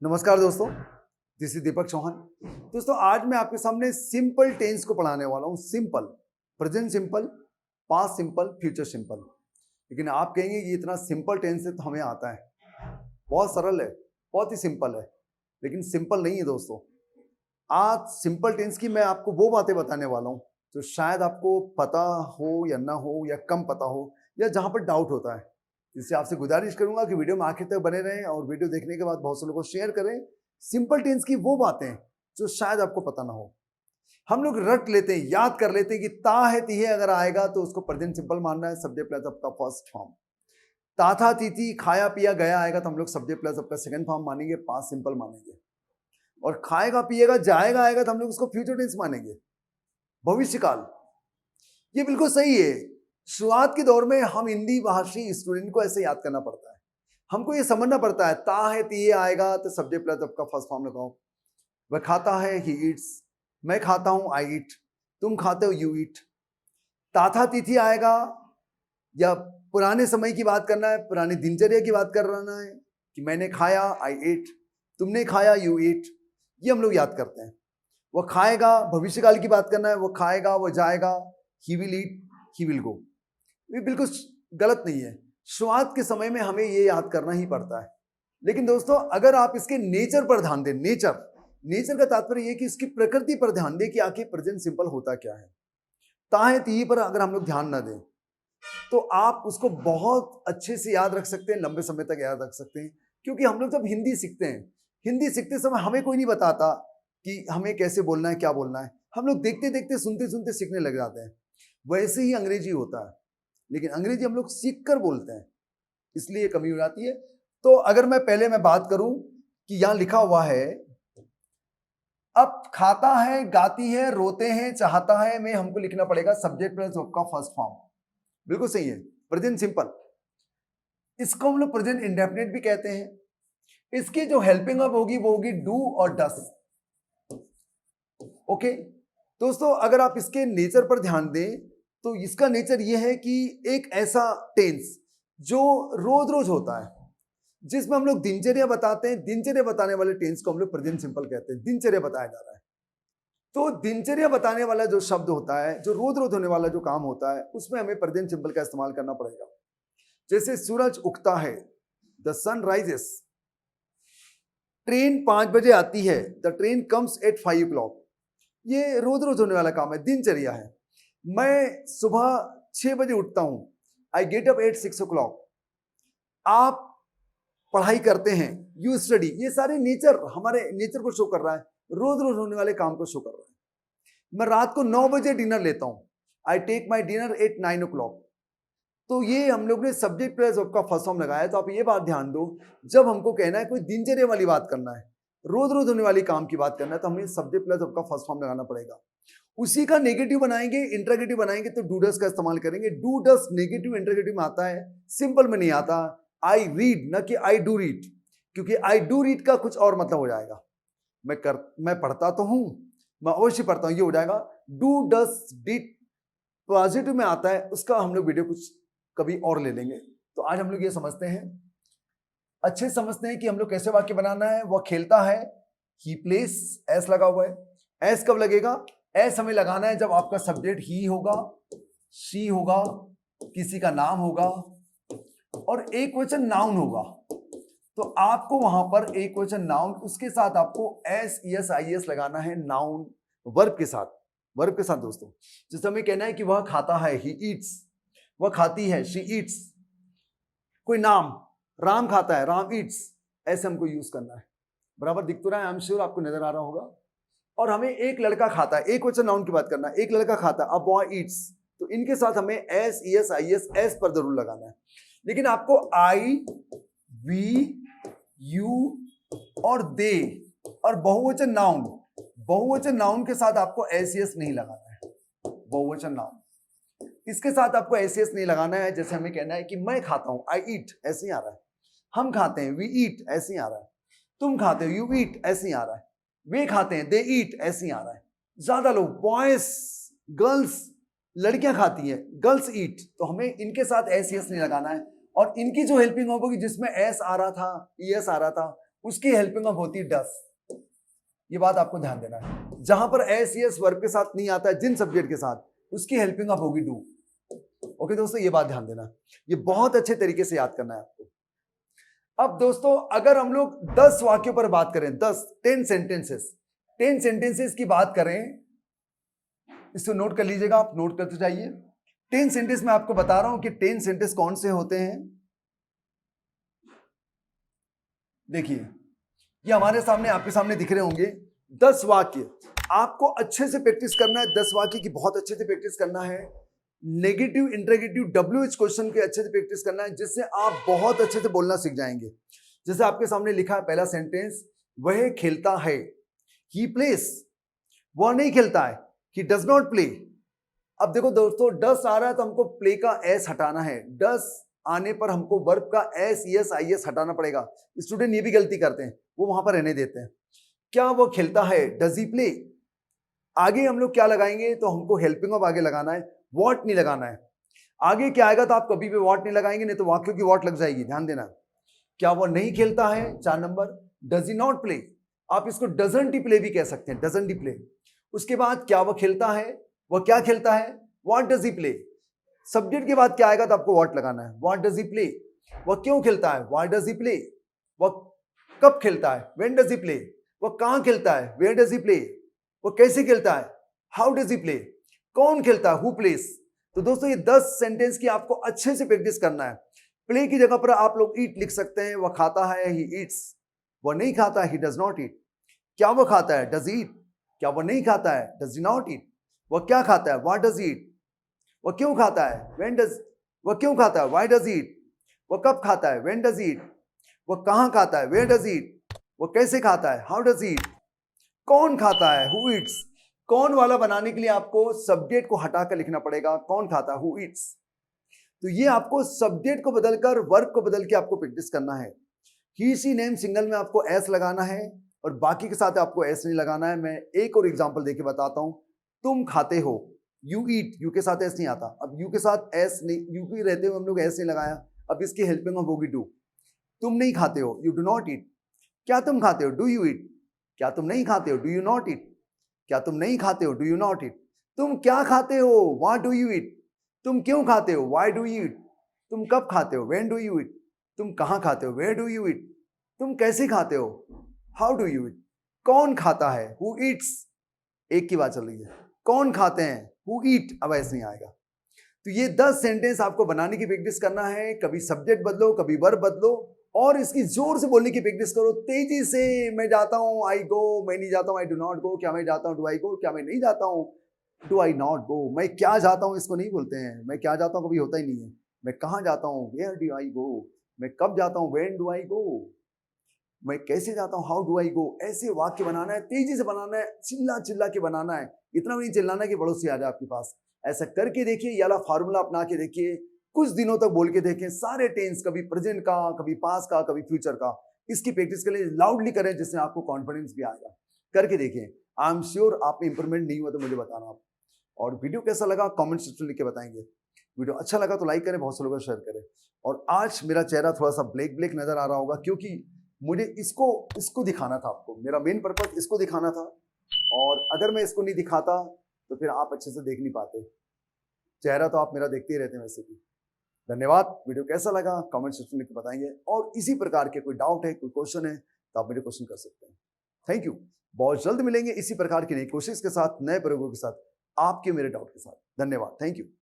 नमस्कार दोस्तों, this is दीपक चौहान। दोस्तों, आज मैं आपके सामने सिंपल टेंस को पढ़ाने वाला हूँ। Simple, present simple, past simple, future simple. लेकिन आप कहेंगे ये इतना सिंपल टेंस है तो हमें आता है, बहुत सरल है, बहुत ही सिंपल है। लेकिन सिंपल नहीं है दोस्तों। आज सिंपल टेंस की मैं आपको वो बातें बताने वाला हूँ जो शायद आपको पता हो या ना हो या कम पता हो या जहाँ पर डाउट होता है। इससे आपसे गुजारिश करूंगा कि वीडियो में आखिर तक बने रहें और वीडियो देखने के बाद बहुत से लोगों को शेयर करें। सिंपल टेंस की वो बातें जो शायद आपको पता ना हो। हम लोग रट लेते हैं, याद कर लेते हैं कि ता है ती है अगर आएगा तो उसको प्रेजेंट सिंपल मानना है, सब्जेक्ट प्लस आपका फर्स्ट फॉर्म। ता था ती थी खाया पिया गया आएगा तो हम लोग सब्जेक्ट प्लस आपका सेकंड फॉर्म मानेंगे, पास्ट सिंपल मानेंगे। और खाएगा पिएगा जाएगा आएगा तो हम लोग उसको फ्यूचर टेंस मानेंगे, भविष्य काल। ये बिल्कुल सही है। शुरुआत के दौर में हम हिंदी भाषी स्टूडेंट को ऐसे याद करना पड़ता है। हमको ये समझना पड़ता है ता है ती आएगा तो सब्जेक्ट प्लस आपका फर्स्ट फॉर्म लगाओ। वह खाता है ही ईट्स, मैं खाता हूं आई ईट, तुम खाते हो यू ईट। ता था तिथि आएगा या पुराने समय की बात करना है, पुरानी दिनचर्या की बात करना है कि मैंने खाया आई ईट, तुमने खाया यू ईट। ये हम लोग याद करते हैं। वह खाएगा भविष्यकाल की बात करना है, वो खाएगा, वो जाएगा, he will eat, he will go. ये बिल्कुल गलत नहीं है। शुरुआत के समय में हमें ये याद करना ही पड़ता है। लेकिन दोस्तों, अगर आप इसके नेचर पर ध्यान दें, नेचर का तात्पर्य ये कि इसकी प्रकृति पर ध्यान दें कि आखिर प्रेजेंट सिंपल होता क्या है। ताहे ती पर अगर हम लोग ध्यान ना दें तो आप उसको बहुत अच्छे से याद रख सकते हैं, लंबे समय तक याद रख सकते हैं। क्योंकि हम लोग जब हिंदी सीखते हैं, हिंदी सीखते समय हमें कोई नहीं बताता कि हमें कैसे बोलना है, क्या बोलना है। हम लोग देखते देखते सुनते सुनते सीखने लग जाते हैं। वैसे ही अंग्रेजी होता है, लेकिन अंग्रेजी हम लोग सीख कर बोलते हैं, इसलिए कमी हो जाती है। तो अगर मैं बात करूं कि यहां लिखा हुआ है अब खाता है, गाती है, रोते हैं, चाहता है, में हमको लिखना पड़ेगा सब्जेक्ट प्लस वर्ब का फर्स्ट फॉर्म। बिल्कुल सही है, प्रेजेंट सिंपल। इसको हम लोग प्रेजेंट इंडेफिनिट भी कहते हैं। इसकी जो हेल्पिंग वर्ब होगी वो होगी डू और डस। ओके दोस्तों, अगर आप इसके नेचर पर ध्यान दें तो इसका नेचर ये है कि एक ऐसा टेंस जो रोज रोज होता है, जिसमें हम लोग दिनचर्या बताते हैं। दिनचर्या बताने वाले टेंस को हम लोग प्रेजेंट सिंपल कहते हैं। दिनचर्या बताया जा रहा है तो दिनचर्या बताने वाला जो शब्द होता है, जो रोज रोज होने वाला जो काम होता है, उसमें हमें प्रेजेंट सिंपल का इस्तेमाल करना पड़ेगा। जैसे सूरज उगता है, द सन राइजेस। ट्रेन 5 बजे आती है, the train comes at 5 o'clock। ये रोज रोज होने वाला काम है, दिनचर्या है। मैं सुबह 6 बजे उठता हूं, I get up at 6 o'clock। आप पढ़ाई करते हैं, यू स्टडी। ये सारे नेचर, हमारे नेचर को शो कर रहा है, रोज रोज होने वाले काम को शो कर रहा है। मैं रात को 9 बजे डिनर लेता हूं, I take my dinner at 9 o'clock। तो ये हम लोग ने सब्जेक्ट प्लस वर्ब का फर्स्ट फॉर्म लगाया। तो आप ये बात ध्यान दो, जब हमको कहना है कोई दिनचर्या वाली बात करना है, रोज रोज होने वाली काम की बात करना है, तो हमें सब्जेक्ट प्लस वर्ब का फर्स्ट फॉर्म लगाना पड़ेगा। उसी का नेगेटिव बनाएंगे, इंटरोगेटिव बनाएंगे तो डू डस का इस्तेमाल करेंगे। डू डस नेगेटिव इंटरोगेटिव में आता है, सिंपल में नहीं आता। आई रीड न कि आई डू रीड, क्योंकि आई डू रीड का कुछ और मतलब हो जाएगा। मैं पढ़ता तो हूं, मैं अवश्य पढ़ता हूं, ये हो जाएगा। डू डस डिड पॉजिटिव में आता है, उसका हम लोग वीडियो कुछ कभी और ले लेंगे। तो आज हम लोग ये समझते हैं, अच्छे समझते हैं कि हम लोग कैसे वाक्य बनाना है। वह खेलता है, ही प्लेस, एस लगा हुआ है। एस कब लगेगा? एस हमें लगाना है जब आपका सब्जेक्ट ही होगा, शी होगा, किसी का नाम होगा और एक वचन नाउन होगा। तो आपको वहां पर एक वचन नाउन, उसके साथ आपको एस एस आई एस लगाना है, नाउन वर्ब के साथ। वर्ब के साथ दोस्तों, जैसे हमें कहना है कि वह खाता है, ही ईट्स, वह खाती है, शी ईट्स। कोई नाम, राम खाता है, राम ईट्स, ऐसे हमको यूज करना है। बराबर दिख तो रहा है, आई एम श्योर आपको नजर आ रहा होगा। और हमें एक लड़का खाता है, एक वचन नाउन की बात करना है, एक लड़का खाता है, अ बॉय ईट्स। तो इनके साथ हमें S S I S, S पर जरूर लगाना है। लेकिन आपको आई, वी, यू और दे और बहुवचन नाउन के साथ आपको एस एस नहीं लगाना है। बहुवचन नाउन, इसके साथ आपको एस एस नहीं लगाना है। जैसे हमें कहना है कि मैं खाता हूं, आई ईट, ऐसे ही आ रहा है। हम खाते हैं, वी ईट, ऐसे ही आ रहा है। तुम खाते हो, यू ईट, ऐसे ही आ रहा है। वे खाते हैं, दे ईट, ऐसे ही आ रहा है। ज्यादा लोग, बॉयज, गर्ल्स, लड़कियां खाती हैं, गर्ल्स ईट। तो हमें इनके साथ एस एस नहीं लगाना है। और इनकी जो हेल्पिंग होगी, जिसमें एस आ रहा था, ईएस आ रहा था, उसकी हेल्पिंग ऑफ होती है डस। ये बात आपको ध्यान देना है। जहां पर एस यस वर्ब के साथ नहीं आता है, जिन सब्जेक्ट के साथ, उसकी हेल्पिंग ऑफ होगी डू। ओके दोस्तों, ये बात ध्यान देना, ये बहुत अच्छे तरीके से याद करना है आपको। अब दोस्तों अगर हम लोग 10 वाक्यों पर बात करें, 10 सेंटेंसेस की बात करें, इसको नोट कर लीजिएगा, आप नोट करते जाइए। 10 सेंटेंस में आपको बता रहा हूं कि 10 सेंटेंस कौन से होते हैं। देखिए ये हमारे सामने, आपके सामने दिख रहे होंगे 10 वाक्य। आपको अच्छे से प्रैक्टिस करना है, 10 वाक्य की बहुत अच्छे से प्रैक्टिस करना है। नेगेटिव, इंटरोगेटिव, WH क्वेश्चन के अच्छे से प्रैक्टिस करना है, जिससे आप बहुत अच्छे से बोलना सीख जाएंगे। जैसे आपके सामने लिखा है पहला सेंटेंस, वह खेलता है, ही प्लेस, वह नहीं खेलता है, ही डज नॉट प्ले। अब देखो दोस्तों, डस आ रहा है तो हमको प्ले का एस हटाना है, डस आने पर हमको वर्ब का एस एस आई एस हटाना पड़ेगा। स्टूडेंट ये भी गलती करते हैं, वो वहां पर रहने देते हैं। क्या वो खेलता है, डज ही प्ले। आगे हम लोग क्या लगाएंगे, तो हमको हेल्पिंग ऑफ आगे लगाना है, वॉट नहीं लगाना है। आगे क्या आएगा तो आप कभी भी वॉट नहीं लगाएंगे, नहीं तो वाक्यों की वॉट लग जाएगी, ध्यान देना। क्या वो नहीं खेलता है, 4 number, does he not play. आप इसको डजंट ही प्ले भी कह सकते हैं, डजंट ही प्ले। उसके बाद क्या वो खेलता है, वो क्या खेलता है, what does he play. Subject के बाद क्या आएगा तो आपको व्हाट लगाना है, व्हाट डज ही प्ले। वह क्यों खेलता है, व्हाई डज ही प्ले। वह कब खेलता है, व्हेन डज ही प्ले। वह कहां खेलता है, वेयर डज ही प्ले। वह कैसे खेलता है, हाउ डज ही प्ले। कौन खेलता है, हु प्लेस। तो दोस्तों ये 10 सेंटेंस की आपको अच्छे से प्रैक्टिस करना है। प्ले की जगह पर आप लोग ईट लिख सकते हैं, वह खाता है, ही ईट्स। वह नहीं खाता है, ही डज नॉट ईट। क्या वह खाता है, डज ईट। क्या वह नहीं खाता है, डज नॉट ईट। वह क्या खाता है, व्हाट डज ईट। वह क्यों खाता है, व्हेन डज। वह क्यों खाता है, व्हाई डज ईट। वह कब खाता है, व्हेन डज ईट। वह कहां खाता है, वेयर डज ईट। वह कैसे खाता है, हाउ डज ईट। कौन खाता है, हु ईट्स। कौन वाला बनाने के लिए आपको सब्जेक्ट को हटाकर लिखना पड़ेगा, कौन खाता है, हु ईट्स। तो ये आपको सब्जेक्ट को बदलकर वर्ब को बदल के आपको प्रैक्टिस करना है। ही सी नेम सिंगल में आपको एस लगाना है और बाकी के साथ आपको एस नहीं लगाना है। मैं एक और एग्जांपल देके बताता हूं। तुम खाते हो, यू ईट, यू के साथ एस नहीं आता। अब यू के साथ एस नहीं, यू के रहते हुए हम लोग एस नहीं लगाया। अब इसकी हेल्पिंग ऑफ होगी डू। तुम नहीं खाते हो, यू डू नॉट ईट। क्या तुम खाते हो, डू यू ईट। क्या तुम नहीं खाते हो, डू यू नॉट ईट। क्या तुम नहीं खाते हो, डू यू नॉट ईट। तुम क्या खाते हो, व्हाट डू यू ईट। तुम क्यों खाते हो, व्हाई डू यू ईट। तुम कब खाते हो, व्हेन डू यू ईट। तुम कहां खाते हो, वेयर डू यू ईट। तुम कैसे खाते हो, हाउ डू यू ईट। कौन खाता है, हु ईट्स। एक की बात चल रही है, कौन खाते हैं, हु ईट। अब ऐसे नहीं आएगा। तो ये 10 सेंटेंस आपको बनाने की प्रैक्टिस करना है। कभी सब्जेक्ट बदलो, कभी वर्ब बदलो और इसकी जोर से बोलने की प्रैक्टिस करो, तेजी से। मैं जाता हूं, आई गो। मैं नहीं जाता हूं, आई डू नॉट गो। क्या मैं जाता हूं, डू आई गो। क्या मैं नहीं जाता हूं, डू आई नॉट गो। मैं क्या जाता हूं, इसको नहीं बोलते हैं। मैं क्या जाता हूं कभी होता ही नहीं है। मैं कहां जाता हूं, वेयर डू आई गो। मैं कब जाता हूं, व्हेन डू आई गो। मैं कैसे जाता हूं, हाउ डू आई गो। ऐसे वाक्य बनाना है, तेजी से बनाना है, चिल्ला चिल्ला के बनाना है। इतना भी नहीं चिल्लाना कि पड़ोसी आ जाए आपके पास। ऐसा करके देखिए, ये वाला फार्मूला अपना के देखिए, कुछ दिनों तक बोल के देखें सारे टेंस, कभी प्रेजेंट का, कभी पास का, कभी फ्यूचर का। इसकी प्रैक्टिस के लिए लाउडली करें, जिससे आपको कॉन्फिडेंस भी आएगा। करके देखें, आई एम श्योर आप में इंप्रूवमेंट नहीं हुआ तो मुझे बताना आप। और वीडियो कैसा लगा कमेंट सेक्शन में लिख के बताएंगे। वीडियो अच्छा लगा तो लाइक करें, बहुत से लोगों को शेयर करें। और आज मेरा चेहरा थोड़ा सा ब्लैक ब्लैक नजर आ रहा होगा, क्योंकि मुझे इसको दिखाना था आपको। मेरा मेन पर्पस इसको दिखाना था, और अगर मैं इसको नहीं दिखाता तो फिर आप अच्छे से देख नहीं पाते। चेहरा तो आप मेरा देखते ही रहते हैं वैसे भी। धन्यवाद। वीडियो कैसा लगा कमेंट सेक्शन में लिख के बताएंगे। और इसी प्रकार के कोई डाउट है, कोई क्वेश्चन है, तो आप मेरे क्वेश्चन कर सकते हैं। Thank you. बहुत जल्द मिलेंगे इसी प्रकार की नई कोशिश के साथ, नए प्रयोगों के साथ, आपके मेरे डाउट के साथ। धन्यवाद, थैंक यू।